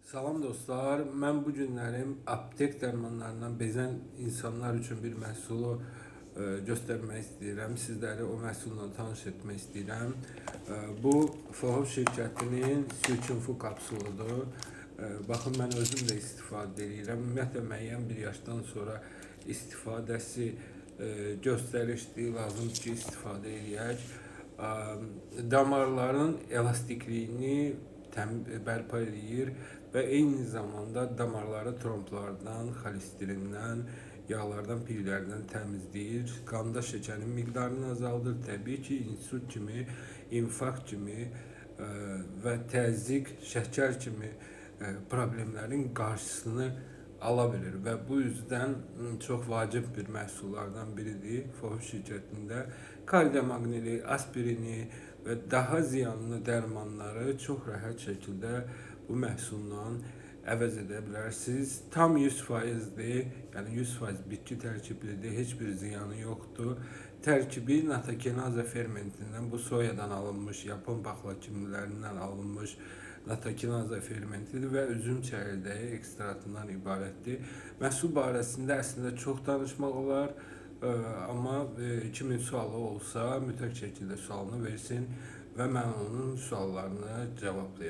Salam dostlar, mən bu günlərim aptek dərmanlarından bezən insanlar üçün bir məhsulu göstərmək istəyirəm. Sizləri o məhsulla tanış etmək istəyirəm. Bu Fohof şirkətinin Sürkünfu kapsuludur. Baxın, mən özüm də istifadə edirəm. Ümumiyyətlə, müəyyən bir yaşdan sonra istifadəsi göstərişdir, lazımdır ki, istifadə edək. Damarların elastikliyini bərpa edir və eyni zamanda damarları tromblardan, xolesterindən, yağlardan, piylərdən təmizləyir. Qanda şəkərin miqdarını azaldır. Təbii ki, insult kimi, infarkt kimi və təzyiq, şəkər kimi problemlərin qarşısını ala bilir və bu yüzden çox vacib bir məhsullardan biridir. Fohof şirkətində kalium maqnili, aspirini və daha ziyanlı dərmanları çox rahat şəkildə bu məhsulla əvəz edə bilərsiniz. Tam 100%'dir, yəni 100% bitki tərkiblidir, heç bir ziyanı yoxdur. Tərkibi natokenaza fermentindən, bu soyadan alınmış, Yapon baxla kimlərindən alınmış natokenaza fermentidir və üzüm çəkirdeği ekstratından ibarətdir. Məhsul barəsində əslində çox danışmaq olar, amma kimin sualı olsa mütləq şəkildə sualını versin və mən onun suallarını cavablayacağım.